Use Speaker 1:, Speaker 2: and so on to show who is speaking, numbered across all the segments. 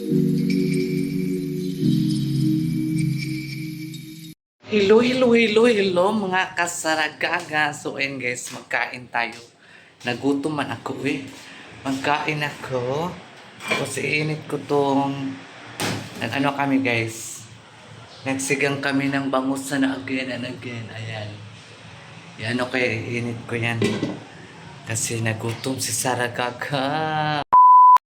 Speaker 1: Hello, hello, hello, hello mga kasaragaga. So ayun guys, magkain tayo. Nagutom man ako eh. Magkain ako. Tapos iinit ko tong ano kami guys. Nagsigang kami ng bangus na again and again. Ayan. Yan okay, iinit ko yan. Kasi nagutom si Saragaga.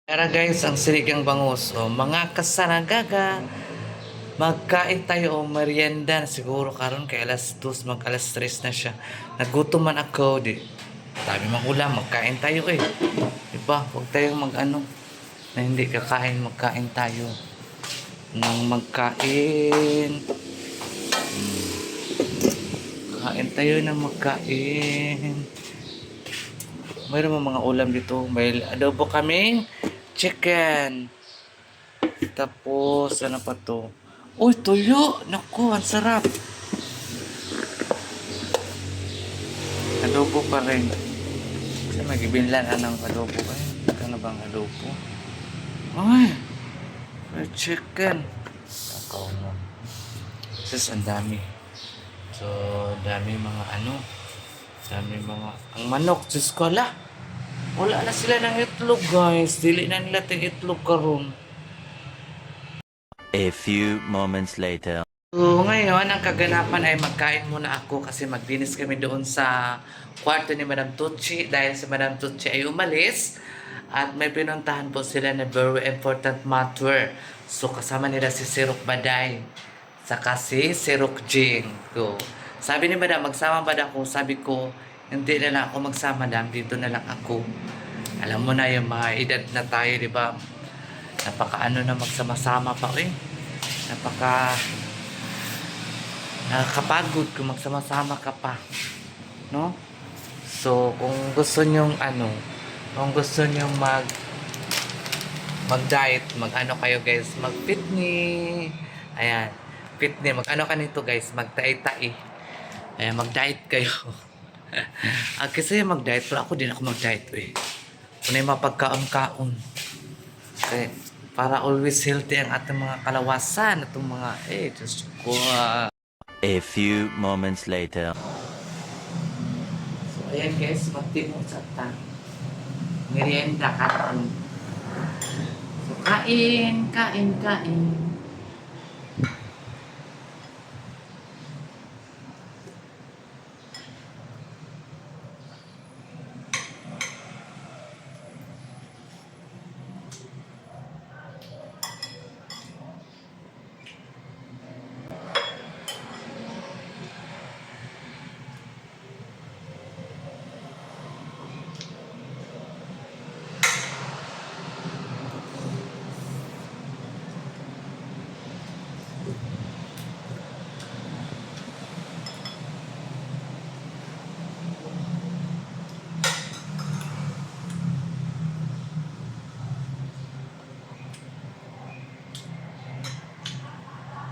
Speaker 1: Tara guys, ang sinigang bangus. O, mga kasaragaga. Magkain tayo o merienda siguro karon kay alas 2 mag alas 3 na siya. Nagutom man ako di. Sabi mang ulam magkain tayo eh. Diba? Huwag tayong mag-ano na hindi kakain magkain tayo. Nang magkain. Kain tayo ng magkain. Mayroon mga ulam dito. May adobo kaming chicken. Tapos ano pa to? Uy, tuyo! Naku, ang sarap! Adobo pa rin. Kasi magibinlan ng adobo. Ay, ano bang adobo? Ay! Fried chicken! Takaw mo. Sis, ang dami. So, dami mga ano. Dami mga... Ang manok, Diyos ko, ala! Wala na sila ng itlog, guys. Dili na nila ting itlog karon.
Speaker 2: A few moments later.
Speaker 1: So, ngayon, ang kaganapan ay magkain muna ako kasi magdinis kami doon sa kwarto ni Madam Tucci dahil si Madam Tucci ay umalis at may pinuntahan po sila na very important matter. So, kasama nila si Sirok Baday saka si Sirok Jing. So, sabi ni Madam, magsama ba ako? Sabi ko, hindi na lang ako magsama, Madam. Dito na lang ako. Alam mo na yung mga edad na tayo, di ba? Napaka-ano na magsama-sama pa, eh. Nakakapagod kung magsama-sama ka pa. No? So, kung gusto nyong kung gusto nyong mag-diet, mag-ano kayo guys, mag-fitness. Ayan, fitness. Mag-ano ka nito guys, mag-tai-tai. Ayan, mag-diet kayo. Kasi mag-diet, pero ako din ako mag-diet eh. Kung yung mapagkaon-kaon. Okay. Para always healthy ang ating mga kalawasan, atong mga, Diyos ko.
Speaker 2: A few moments later.
Speaker 1: So, ayan guys, magtimo sa ta. Merienda karon. So, kain, kain, kain.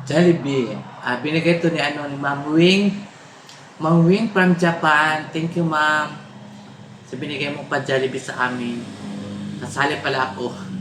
Speaker 1: Jollibee. Binigay to ni ni Ma'am Wing. Ma'am Wing from Japan. Thank you, Ma'am. So, binigay mo pa Jollibee sa amin. Nasali pala ako.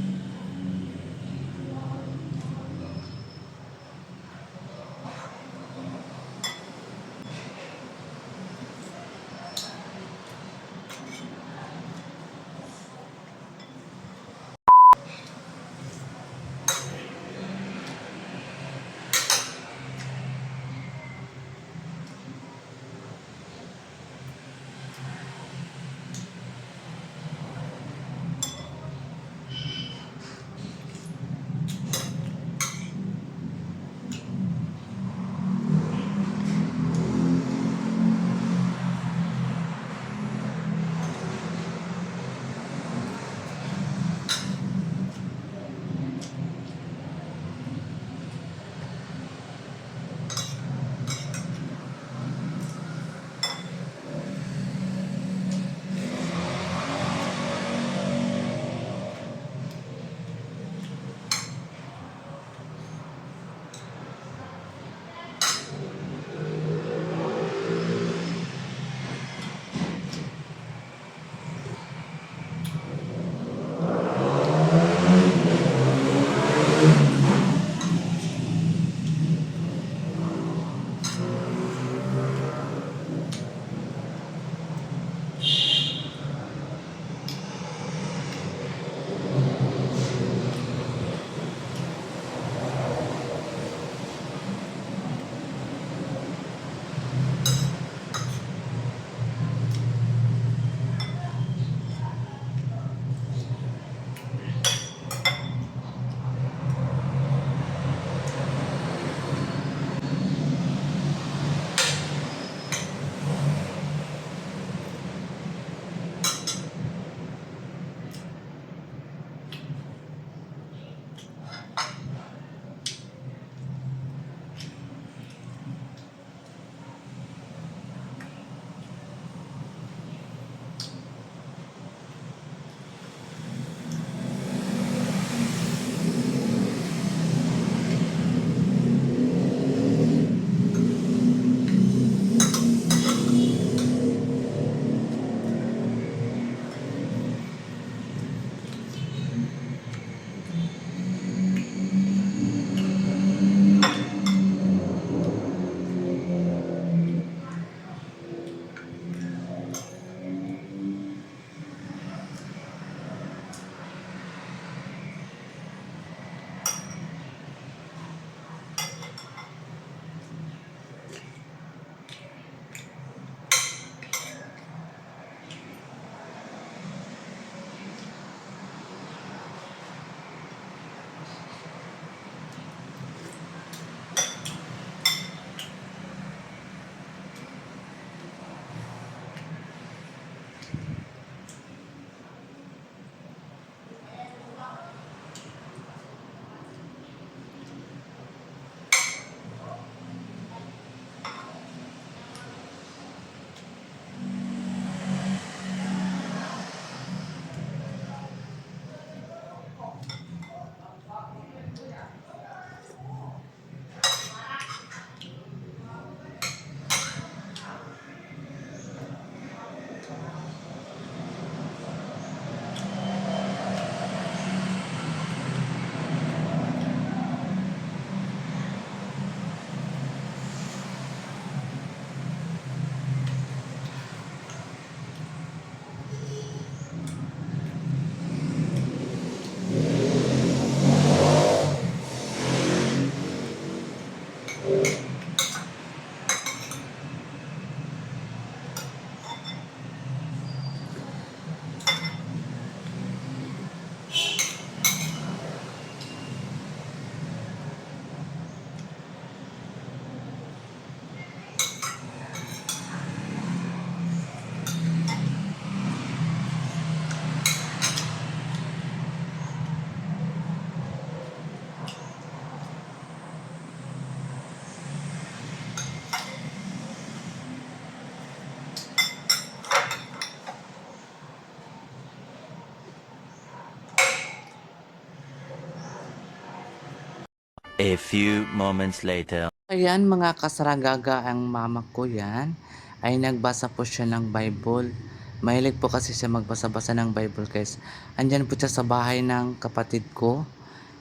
Speaker 2: A few moments later.
Speaker 1: Ayan mga kasaragaga, ang mama ko yan ay nagbasa po siya ng Bible. Mahilig po kasi siya magbasa-basa ng Bible guys. Andyan po siya sa bahay ng kapatid ko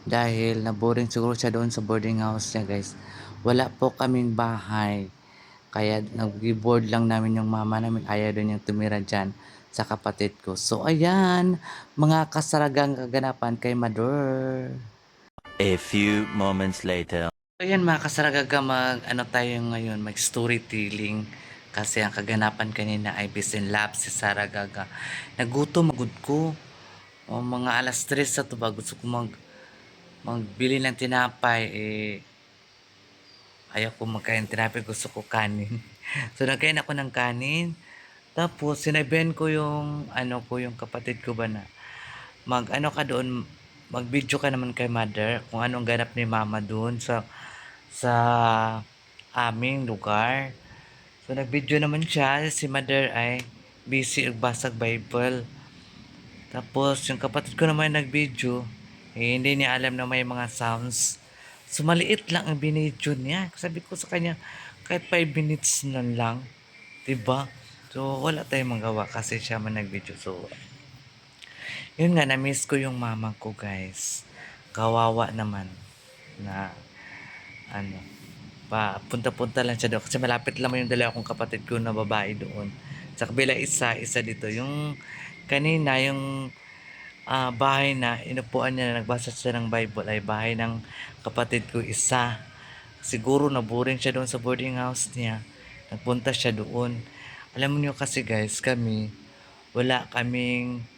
Speaker 1: dahil naboring siguro siya doon sa boarding house niya guys. Wala po kaming bahay. Kaya nag-board lang namin yung mama namin. Ayaw doon yung tumira dyan sa kapatid ko. So ayan, mga kasaragang kaganapan kay Mother.
Speaker 2: A few moments later.
Speaker 1: Ayan mga kasaragaga, ano tayo ngayon, mag storytelling. Kasi ang kaganapan kanina ay Peace and Love si Saragaga. Nagutom, magud ko. O, mga alas 3 sa to ba, gusto ko magbili ng tinapay. Ayaw ko magkain tinapay, gusto ko kanin. So nagkain ako ng kanin. Tapos sinabihan ko yung, yung kapatid ko ba na, ka doon, mag-video ka naman kay mother kung anong ganap ni mama doon sa aming lugar. So nag-video naman siya, si mother ay busy basag Bible. Tapos yung kapatid ko naman nag-video, hindi niya alam na may mga sounds. So maliit lang ang binidyo niya. Sabi ko sa kanya, kahit 5 minutes na lang, 'di ba? So wala tayong magawa kasi siya man nag-video. So yun nga, na-miss ko yung mama ko, guys. Kawawa naman na ano, punta-punta lang siya doon kasi malapit lang yung dalawa kong kapatid ko na babae doon. Sa kabila isa dito. Yung kanina, yung bahay na inupuan niya na nagbasa siya ng Bible ay bahay ng kapatid ko isa. Siguro naboring siya doon sa boarding house niya. Nagpunta siya doon. Alam niyo kasi guys, wala kaming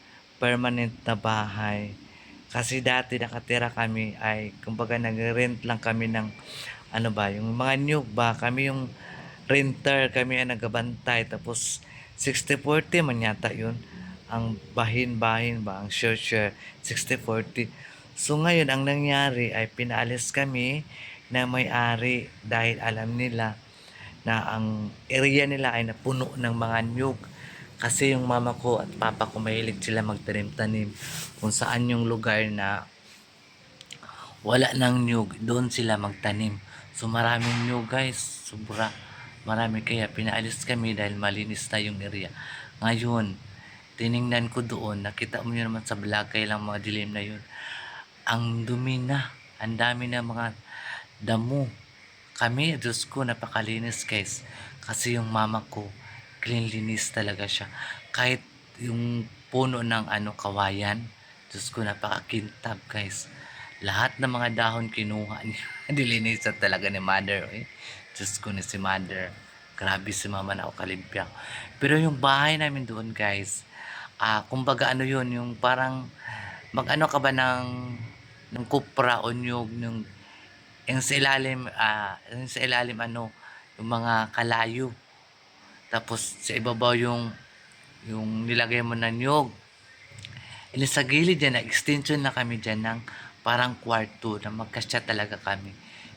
Speaker 1: permanent na bahay. Kasi dati nakatira kami ay kumbaga nag-rent lang kami ng yung mga niyog ba, kami yung renter, kami ang nagabantay. Tapos 60-40 man yata yun. Ang bahin-bahin ba, ang share-share, 60-40. So ngayon, ang nangyari ay pinaalis kami na may-ari dahil alam nila na ang area nila ay napuno ng mga niyog. Kasi yung mama ko at papa ko mahilig sila magtanim-tanim. Kung saan yung lugar na wala nang niyog, doon sila magtanim. So maraming niyog guys, sobra. Marami kaya pinaalis kami dahil malinis na yung area. Ngayon, tiningnan ko doon, nakita mo yun naman sa vlog, kaya lang mga dilim na yun. Ang dumi na, ang dami na mga damo. Kami, Diyos ko, napakalinis guys. Kasi yung mama ko, cleanliness talaga siya. Kahit yung puno ng kawayan, Diyos ko, napakakintab guys. Lahat ng mga dahon kinuha niya. Dilinisan talaga ni mother. Diyos ko, ni si mother. Grabe si mama na kalimpyak. Pero yung bahay namin doon guys, kumbaga yun, yung parang mag-ano ka ba ng kupra o nyug, yung sa ilalim, yung mga kalayo. Tapos sa ibabaw yung nilagay mo na nyug. Sa gilid dyan, na-extension na kami dyan ng parang kwarto na magkasya talaga kami.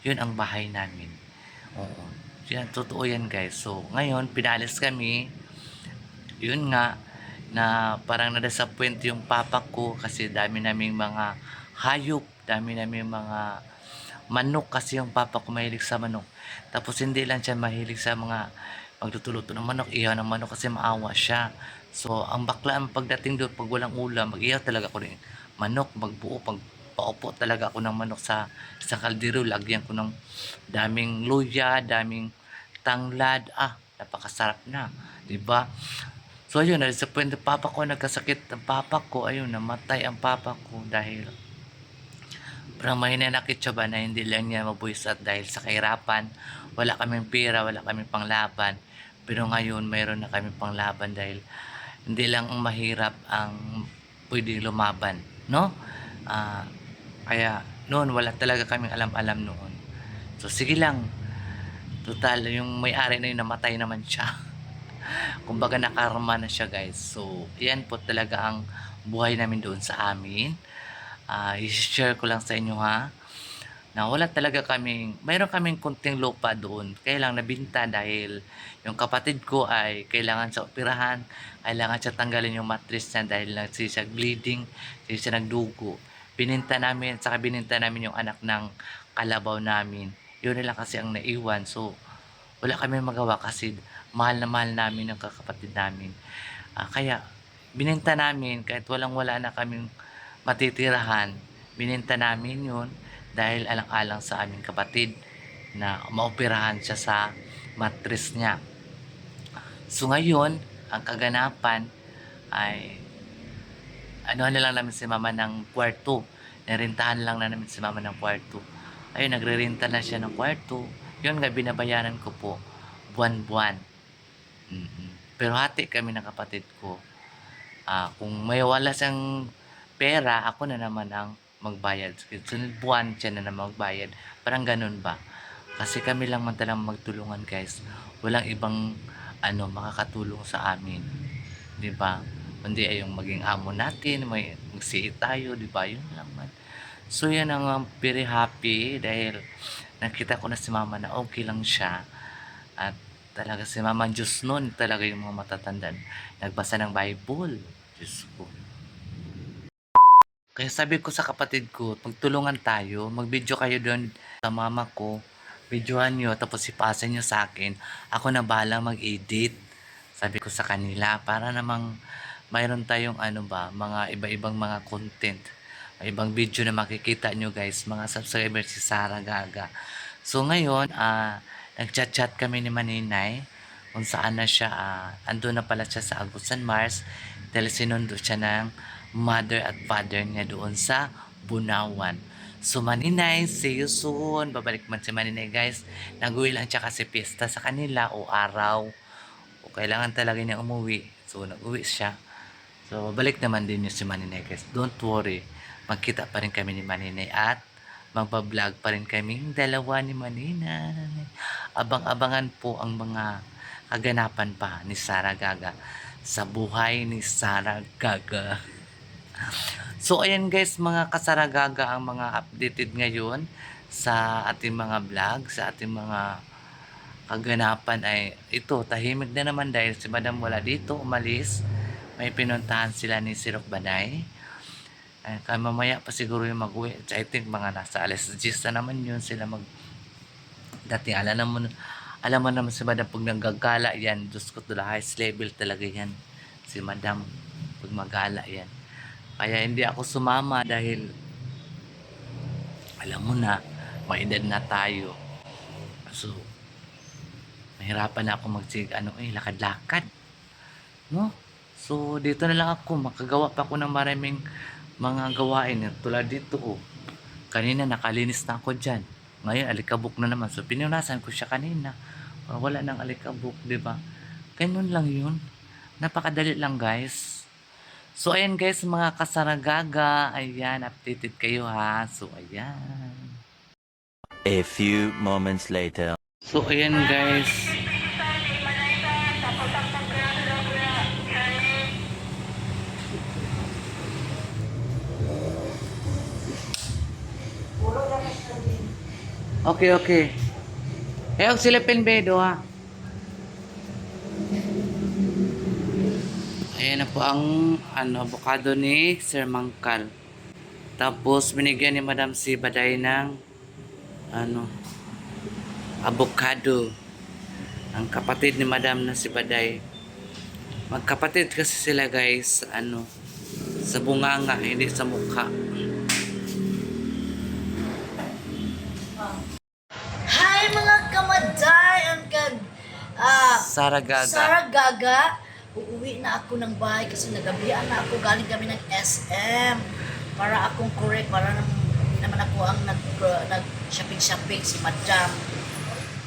Speaker 1: Yun ang bahay namin. Oo. Yan, totoo yan guys. So, ngayon, pinalis kami. Yun nga, na parang na-disappoint yung papa ko kasi dami naming mga hayop, dami naming mga manok kasi yung papa ko mahilig sa manok. Tapos hindi lang siya mahilig sa mga magtutuluto ng manok, ihaw ng manok kasi maawa siya. So, ang bakla, ang pagdating doon, pag walang ulam, mag-ihaw talaga ako rin manok, magbuo, paupo talaga ako ng manok sa kaldero, lagyan ko ng daming luya, daming tanglad, napakasarap na, 'di ba? So ayun, na-disappoint ang papa ko, nagkasakit ang papa ko, ayun, namatay ang papa ko dahil parang may nanakit siya ba na hindi lang niya mabuhisat dahil sa kahirapan, wala kaming pera, wala kaming panglaban. Pero ngayon, mayroon na kaming panglaban dahil hindi lang ang mahirap ang pwedeng lumaban, no? Kaya noon, wala talaga kaming alam-alam noon. So sige lang, total, yung may-ari na yun, namatay naman siya. Kumbaga nakarma na siya guys. So, yan po talaga ang buhay namin doon sa amin. I-share ko lang sa inyo ha. Na wala talaga mayroon kaming kunting lupa doon. Kaya lang nabinta dahil yung kapatid ko ay kailangan sa operahan. Kailangan siya tanggalin yung mattress niya dahil siya bleeding, siya nagdugo. Bininta namin, saka bininta namin yung anak ng kalabaw namin. Yun na lang kasi ang naiwan. So, wala kami magawa kasi mahal na mahal namin ang kakapatid namin. Kaya, binenta namin kahit walang-wala na kaming matitirahan. Binenta namin yun dahil alang-alang sa aming kapatid na maoperahan siya sa mattress niya. So ngayon, ang kaganapan ay ano na lang namin si mama ng kwarto. Narentahan lang na namin si mama ng kwarto. Ayun, nagre-renta na siya ng kwarto. Yun nga, binabayaran ko po buwan-buwan. Pero hati kami ng kapatid ko. Kung may wala siyang pera, ako na naman ang magbayad. Sunod buwan siya na naman magbayad. Parang ganun ba? Kasi kami lang man talagang magtulungan, guys. Walang ibang makakatulong sa amin. 'Di ba? Kundi ay yung maging amo natin, may magsiit tayo, 'di ba? Yun lang man. So yan ang very happy dahil nakita ko na si mama na okay lang siya. At talaga si mama Diyos noon, talaga yung mga matatanda. Nagbasa ng Bible. Diyos ko. Kaya sabi ko sa kapatid ko, magtulungan tayo, mag-video kayo doon sa mama ko. Videohan nyo, tapos ipasa nyo sa akin. Ako na bahala mag-edit. Sabi ko sa kanila, para namang mayroon tayong mga iba-ibang mga content. May ibang video na makikita nyo guys, mga subscribers si Sarah Gaga. So ngayon, nagchat-chat kami ni Maninay kung saan na siya, ando na pala siya sa Agusan Mars dahil sinundo siya ng mother at father niya doon sa Bunawan. So Maninay, see you soon. Babalik man si Maninay guys. Nag-uwi lang siya kasi piyesta sa kanila o araw. O kailangan talaga niya umuwi. So nag-uwi siya. So babalik naman din yung si Maninay guys. Don't worry. Magkita pa rin kami ni Maninay at magbablog pa rin kaming dalawa ni Maninay. Abang-abangan po ang mga kaganapan pa ni Sarah Gaga sa buhay ni Sarah Gaga. So ayan guys, mga kasaragaga ang mga updated ngayon sa ating mga vlog, sa ating mga kaganapan ay ito, tahimik na naman dahil si Madam wala dito, umalis. May pinuntahan sila ni Sirok Banay. Kaya mamaya pa siguro yung mag-uwi. I think mga nasa alas 10 na naman yun sila dating alam mo naman si Madam pag nanggagala yan, Diyos ko tula, highest level talaga yan. Si Madam, pag magala yan. Kaya hindi ako sumama dahil alam mo na, may edad na tayo. So, mahirapan na ako lakad-lakad. No? So, dito na lang ako. Makagawa pa ako ng maraming mga gawain. Tulad dito, Kanina, nakalinis na ako dyan. Ngayon, alikabok na naman. So, pinunasan ko siya kanina. Wala nang alikabok, di ba? Ganun lang yun. Napakadali lang, guys. So, ayan guys, mga kasaragaga. Ayan, updated kayo ha. So, ayan.
Speaker 2: A few moments later.
Speaker 1: So, ayan guys. Okay. Huwag silipin bedo ha. Ayan na po ang avocado ni Sir Mangkal. Tapos binigyan ni Madam si Baday ng avocado. Ang kapatid ni Madam na si Baday. Magkapatid kasi sila guys, sa bunganga, hindi sa mukha.
Speaker 3: Hi mga kamaday!
Speaker 1: Sarah Gaga.
Speaker 3: Sarah Gaga. Uuwi na ako ng bahay kasi nagabihan na ako. Galing kami ng SM. Para akong correct. Para hindi naman ako ang nag-shopping-shopping si Madam.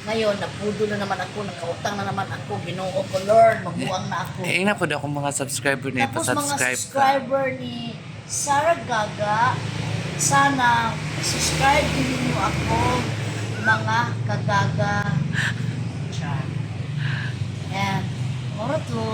Speaker 3: Ngayon, napudo na naman ako. Nakautang na naman ako. Ginoo ko, Lord. Magbuang na ako.
Speaker 1: Na po daw akong mga subscriber niya.
Speaker 3: Tapos mga
Speaker 1: Pa-subscribe ka.
Speaker 3: subscriber ni Sarah Gaga, sana subscribe din niyo ako, mga kagaga. Yan. Oro to.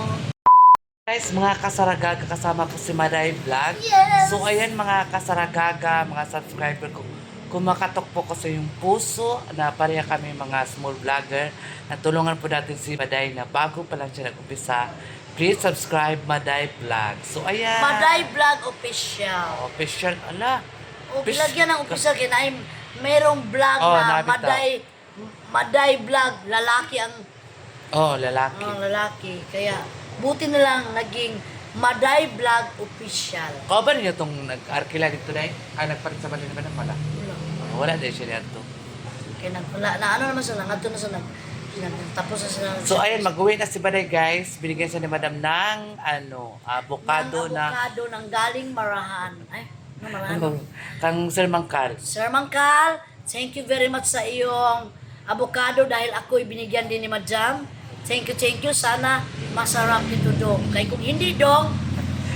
Speaker 1: Guys, mga kasaragaga, kasama po si Maday Vlog.
Speaker 3: Yes!
Speaker 1: So, ayan mga kasaragaga, mga subscriber ko. Kumakatok po ko sa yung puso na pareha kami mga small vlogger. Natulungan po natin si Maday na bago pa lang siya nag-umpisa. Please subscribe Maday Vlog. So, ayan.
Speaker 3: Maday Vlog Official.
Speaker 1: Official, ala.
Speaker 3: O, lagyan ng official, kinain merong vlog
Speaker 1: Oh,
Speaker 3: na
Speaker 1: nabitaw.
Speaker 3: Maday vlog, lalaki ang
Speaker 1: Oh, lalaki.
Speaker 3: lalaki. Kaya buti na lang naging Maday Vlog Official.
Speaker 1: Kau ba niyo itong nag-arkila dito na nagpalit sa balin ba na pala? Wala din siya dito.
Speaker 3: Kaya wala na ano naman sila, ngadto na sila. Tapos na sila.
Speaker 1: So ayun, mag-uwi na si Baday guys. Binigyan siya ni Madam ng avocado na
Speaker 3: Avocado ng galing Marahan. Ay, ano Marahan?
Speaker 1: kang Sir Mangkal.
Speaker 3: Sir Mangkal, thank you very much sa iyong avocado dahil ako'y binigyan din ni Madam. Thank you. Sana masarap ito, Dong. Kaya kung hindi, Dong,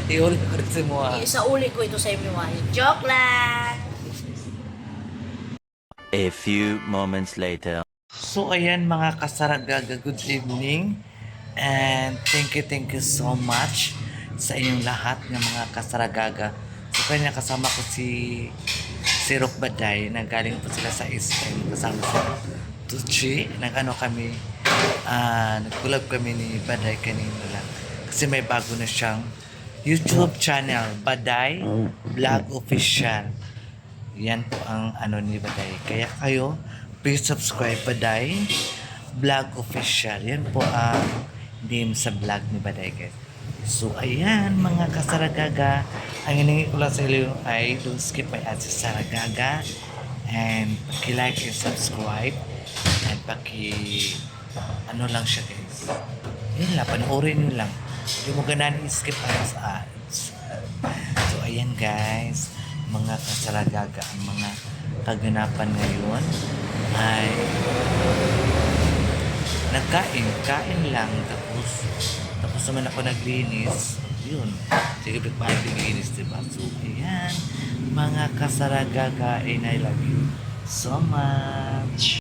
Speaker 1: Iulit ko rin si Mua.
Speaker 3: isauli ko ito sa inyo. Joke lang!
Speaker 2: A few moments later.
Speaker 1: So ayan mga kasaragaga, good evening. And thank you so much sa inyong lahat ng mga kasaragaga. So kanya kasama ko si Rock Baday, nagaling po sila sa SM kasama sa Tucci. Nag-ano kami, nag-collab kami ni Baday kanina lang. Kasi may bago na siyang YouTube channel, Baday Vlog Official. Yan po ang ano ni Baday. Kaya kayo, please subscribe Baday Vlog Official. Yan po ang name sa vlog ni Baday guys. So ayan mga kasaragaga, ang hiningi ko lang sa inyo ay don't skip my ads sa Saragaga and paki-like and subscribe and ano lang siya guys. Yun lang, panoorin nyo lang. Hindi mo ganaan i-skip ang ads. So ayan guys, mga kasaragaga, ang mga kaganapan ngayon ay kain lang, tapos naman ako naglinis, yun, sige ba't naglinis, diba? So ayan, mga kasaragaga, and I love you so much.